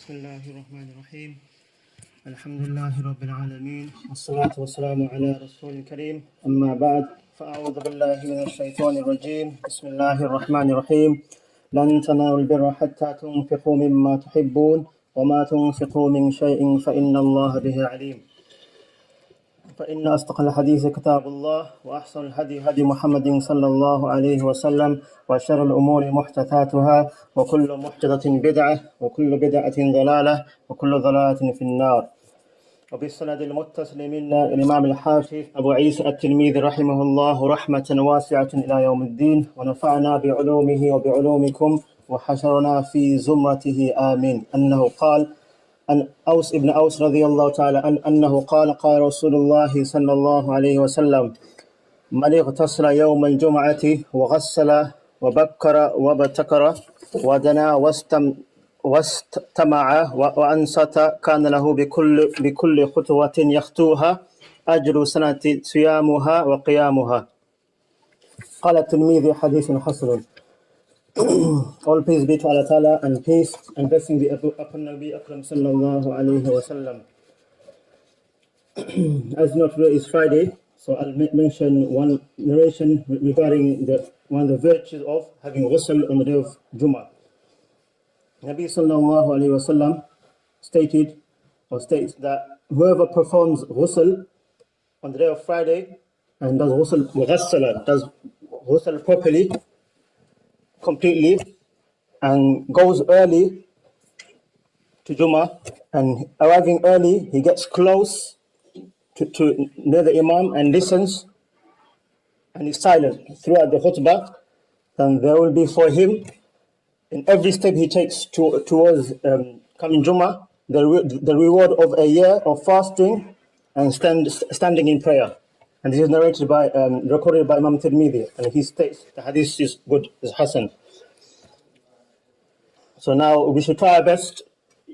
بسم الله الرحمن الرحيم الحمد لله رب العالمين والصلاة والسلام على رسول الكريم أما بعد فأعوذ بالله من الشيطان الرجيم بسم الله الرحمن الرحيم لن تنالوا البر حتى تنفقوا مما تحبون وما تنفقوا من شيء فإن الله به عليم فإن أصدق الحديث كتاب الله وأحسن الهدي هدي محمد صلى الله عليه وسلم وشر الأمور محدثاتها وكل محدثة بدعة وكل بدعة ضلالة وكل ضلالة في النار. وبالسند المتصل منا الإمام الحافظ أبو عيسى الترمذي رحمه الله رحمة واسعة إلى يوم الدين ونفعنا بعلومه وبعلومكم وحشرنا في زمرته آمين. أنه قال عن أوس ابن أوس رضي الله تعالى أنه قال قال رسول الله صلى الله عليه وسلم من اغتسل يوم الجمعة وغسل وبكر وابتكر ودنا واستمع وأنصت كان له بكل خطوة يخطوها أجر سنة صيامها وقيامها. قال الترمذي حديث حسن. All praise be to Allah Ta'ala and peace and blessing be upon Nabi Akram sallallahu alayhi wa sallam. As you know, today is Friday, so I'll mention one narration regarding one of the virtues of having ghusl on the day of Jummah. Nabi sallallahu alayhi wa sallam states that whoever performs ghusl on the day of Friday and does ghusl properly, completely, and goes early to Jummah, and arriving early, he gets close to near the Imam and listens, and is silent throughout the khutbah, then there will be for him, in every step he takes towards coming Jummah, the reward of a year of fasting and standing in prayer. And this is recorded by Imam Tirmidhi, and he states the hadith is good, is Hasan. So now we should try our best.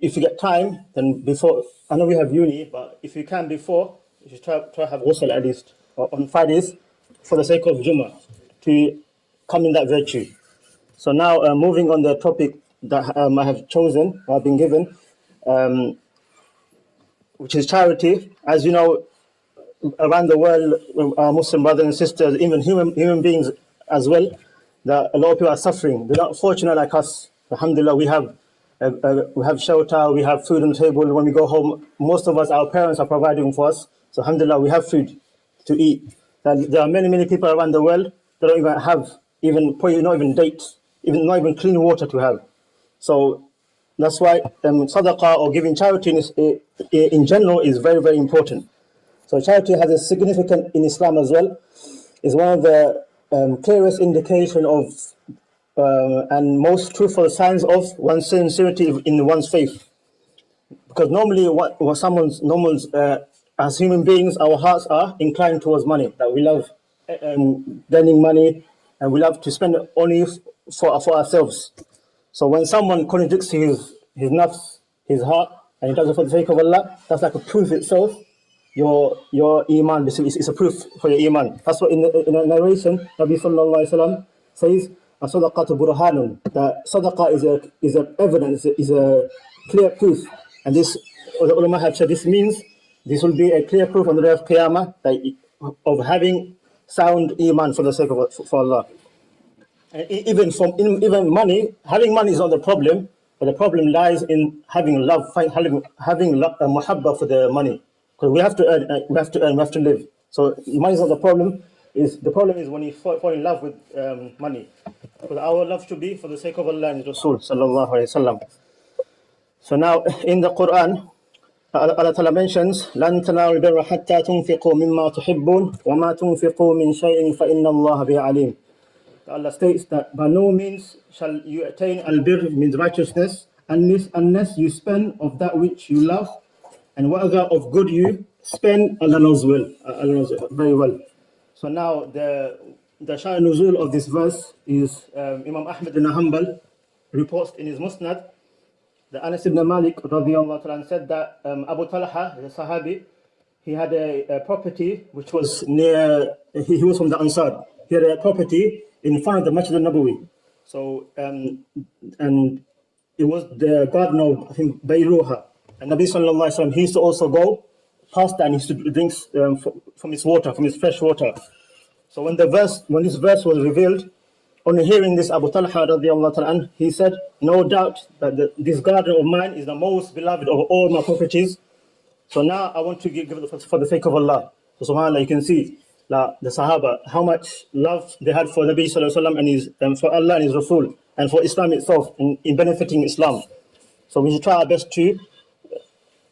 If you get time, then before, I know we have uni, but if you can before, you should try to have ghusl at least on Fridays for the sake of Jummah, to come in that virtue. So now moving on the topic that I have chosen, or I've been given, which is charity. As you know, around the world, our Muslim brothers and sisters, even human beings as well, that a lot of people are suffering. They're not fortunate like us. Alhamdulillah, we have shelter, we have food on the table. When we go home, most of us, our parents are providing for us. So alhamdulillah, we have food to eat. There are many people around the world that don't even have, probably not even dates, not even clean water to have. So that's why sadaqah, or giving charity in general, is very, very important. So charity has a significance in Islam as well. It's one of the clearest indication of and most truthful signs of one's sincerity in one's faith. Because normally, as human beings, our hearts are inclined towards money. That we love earning money, and we love to spend it only for ourselves. So when someone contradicts his nafs, his heart, and he does it for the sake of Allah, that's like a proof itself. Your iman, it's a proof for your iman. That's what in a narration, Nabi sallallahu alaihi wasallam says, "As-sadaqatu burhanun." That sadaqah is a evidence, is a clear proof, and this, the ulama have said, this means this will be a clear proof on the day of Qiyamah of having sound iman for the sake of for Allah. And even money, having money is not the problem, but the problem lies in having love, having muhabba for the money. Because we have to earn, we have to live. So money is not the problem. The problem is when you fall in love with money. Because our love should be for the sake of Allah and His Rasul sallallahu alaihi wasallam. So now in the Quran, Allah Ta'ala mentions, لَن تَنَالُوا الْبِرَّ حَتَّى تُنْفِقُوا مِمَّا تُحِبُّونَ وَمَا تُنْفِقُوا مِنْ شَيْءٍ فَإِنَّ اللَّهَ بِهِ عَلِيمٌ. Allah states that by no means shall you attain al-birr, means righteousness, unless you spend of that which you love, and whatever of good you spend, Allah knows well. Allah knows very well. So now the sha'n nuzul of this verse is Imam Ahmad ibn Hanbal reports in his Musnad that Anas ibn Malik radiyallahu ta'ala said that Abu Talha, the Sahabi, he had a property which was near, he was from the Ansar. He had a property in front of the Masjid al-Nabawi. So, and it was the garden of, I think, Bayruha. And Nabi sallallahu alaihi wasallam, he used to also go past that and he used to drink from his water, from his fresh water. So when this verse was revealed, on hearing this, Abu Talha radiallahu ta'ala, he said, no doubt that this garden of mine is the most beloved of all my properties. So now I want to give it for the sake of Allah. So subhanAllah, you can see the Sahaba, how much love they had for Nabi sallallahu alaihi wasallam and for Allah and His Rasul, and for Islam itself, in benefiting Islam. So we should try our best to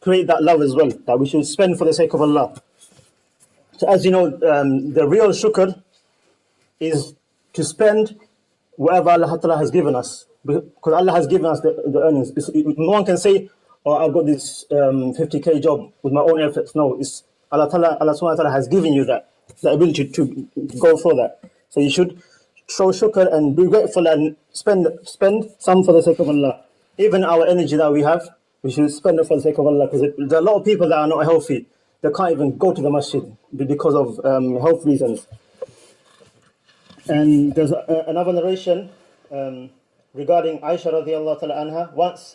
create that love as well, that we should spend for the sake of Allah. So as you know, the real shukr is to spend whatever Allah Ta'ala has given us, because Allah has given us the earnings. No one can say, oh, I've got this 50k job with my own efforts. No, it's Allah subhanahu wa ta'ala has given you that ability to go for that. So you should show shukr and be grateful and spend some for the sake of Allah. Even our energy that we have, we should spend it for the sake of Allah, because there are a lot of people that are not healthy. They can't even go to the masjid because of health reasons. And there's another narration regarding Aisha radiallahu ta'ala anha. Once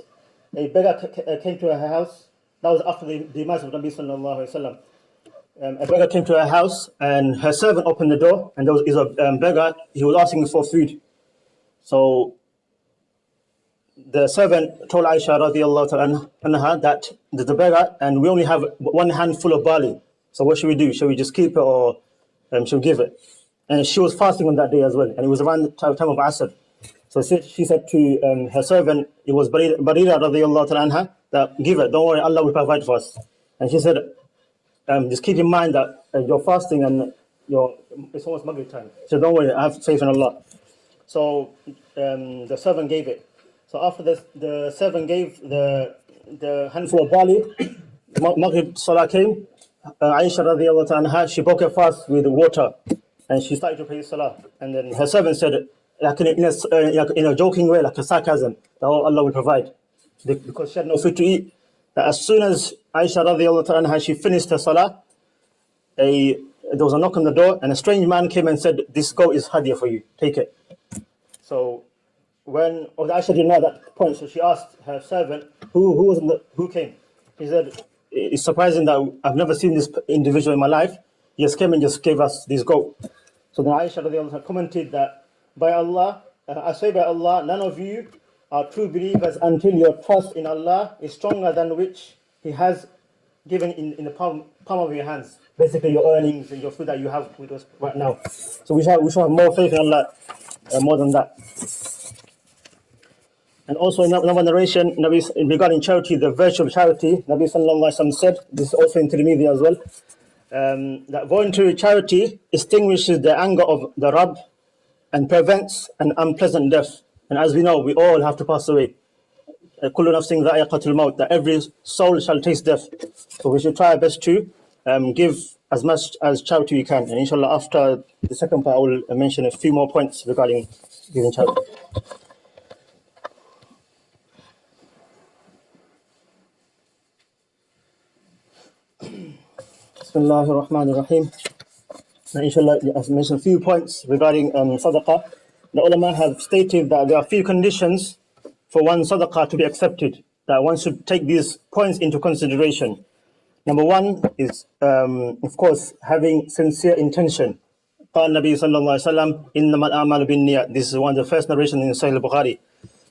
a beggar came to her house. That was after the demise of Nabi sallallahu alaihi wasallam. A beggar came to her house and her servant opened the door, and there was a beggar. He was asking for food. So the servant told Aisha radiallahu ta'ala anha that there's a beggar and we only have one handful of barley. So what should we do? Shall we just keep it, or should we give it? And she was fasting on that day as well, and it was around the time of Asr. So she said to her servant, it was Barira radiallahu ta'ala anha, that give it, don't worry, Allah will provide for us. And she said, just keep in mind that you're fasting and it's almost Maghrib time. So don't worry, I have faith in Allah. So the servant gave it. So after the servant gave the handful of barley, Maghrib Salah came, Aisha radiallahu ta'ala anha, she broke her fast with water. And she started to pray Salah. And then her servant said, like in a joking way, like a sarcasm, that Allah will provide. Because she had no food to eat. That as soon as Aisha radiallahu ta'ala anha, she finished her Salah, there was a knock on the door, and a strange man came and said, this goat is hadiyah for you, take it. So when Aisha didn't know at that point, so she asked her servant, who came? He said, it's surprising that I've never seen this individual in my life. He just came and just gave us this goat. So then Aisha radiallahu anha commented that, by Allah, I say by Allah, none of you are true believers until your trust in Allah is stronger than which He has given in the palm of your hands. Basically your earnings and your food that you have with us right now. So we should have more faith in Allah, more than that. And also in another narration, regarding charity, the virtue of charity, Nabi sallallahu alaihi wasallam said, this is also in Tirmidhi as well, that voluntary charity extinguishes the anger of the Rabb and prevents an unpleasant death. And as we know, we all have to pass away. كُلُّ نَفْسٍ ذَائِقَةُ الْمَوْتِ, that every soul shall taste death. So we should try our best to give as much as charity we can. And inshallah, after the second part, I will mention a few more points regarding giving charity. Bismillahir Rahmanir Rahim. Now, inshallah, as I mentioned, a few points regarding sadaqah. The ulama have stated that there are few conditions for one sadaqah to be accepted, that one should take these points into consideration. Number one is, of course, having sincere intention. قال Nabi sallallahu alaihi wasallam, إِنَّمَا الْأَعْمَالُ بِالنِّيَّةِ. This is one of the first narrations in Sahih al-Bukhari.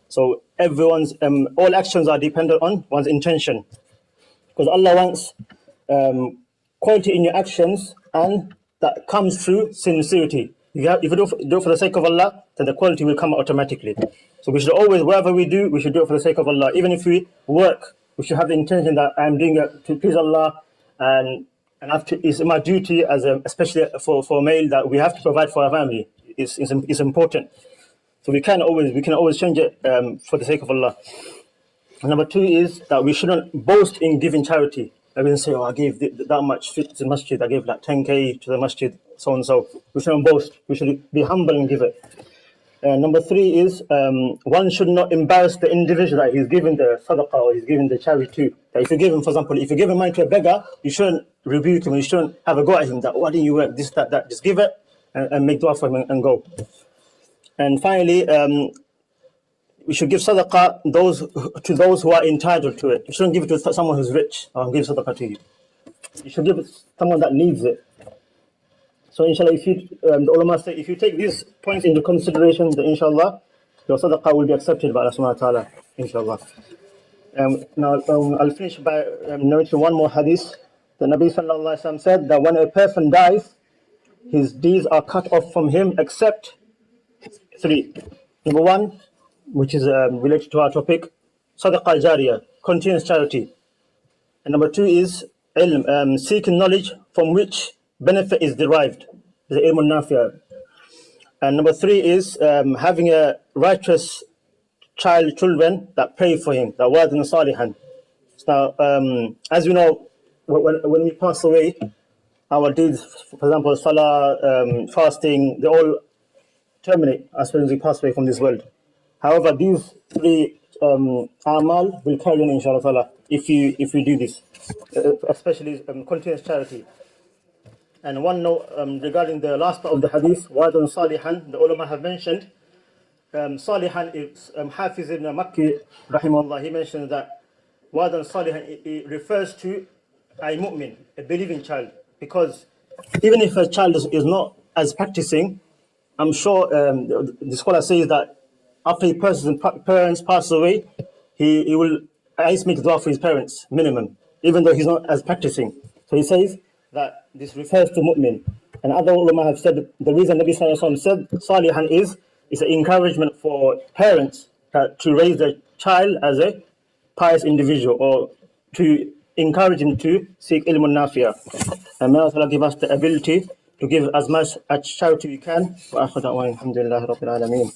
So everyone's, all actions are dependent on one's intention. Because Allah wants quality in your actions, and that comes through sincerity. If you do it for the sake of Allah, then the quality will come automatically. So we should always, whatever we do, we should do it for the sake of Allah. Even if we work, we should have the intention that I'm doing it to please Allah, and it's my duty, especially for a male, that we have to provide for our family. It's important. So we can always change it for the sake of Allah. And number two is that we shouldn't boast in giving charity. I will say, I gave that much to the masjid, I gave like 10k to the masjid, so and so. We shouldn't boast. We should be humble and give it. Number three is one should not embarrass the individual that he's giving the sadaqah or he's giving the charity to. That if you give him, for example, if you give money to a beggar, you shouldn't rebuke him. You shouldn't have a go at him that, why didn't you work, this, that. Just give it and make dua for him and go. And finally, we should give sadaqah to those who are entitled to it. You shouldn't give it to someone who's rich. I'll give sadaqah to you. You should give it to someone that needs it. So inshallah, if you, the ulama say, if you take these points into consideration, then inshallah, your sadaqah will be accepted by Allah subhanahu wa ta'ala, inshallah. Now, I'll finish by narrating one more hadith. The Nabi sallallahu alaihi wasallam said that when a person dies, his deeds are cut off from him except three. Number one, which is related to our topic, sadaqah jariyah, continuous charity. And number two is ilm, seeking knowledge from which benefit is derived, the ilm al-nafi'ah. And number three is having a righteous children that pray for him, that waladun salihan. Now, as we know, when we pass away, our deeds, for example, salah, fasting, they all terminate as soon as we pass away from this world. However, these three amal will carry on, inshallah, if you do this, especially continuous charity. And one note regarding the last part of the hadith, waladun salihan, the ulama have mentioned. Salihan is Hafiz ibn Makki, rahimahullah, he mentioned that waladun salihan, it refers to a mu'min, a believing child, because even if a child is not as practicing, I'm sure the scholar says that after a person's parents pass away, he will at least make dua for his parents, minimum, even though he's not as practicing. So he says that this refers to mu'min. And other ulama have said the reason Nabi sallallahu alaihi wasallam said salihan is an encouragement for parents to raise their child as a pious individual, or to encourage him to seek ilm al-nafi'ah. And may Allah give us the ability to give as much as charity we can. Wa akhir da'wana alhamdulillahi rabbil alameen.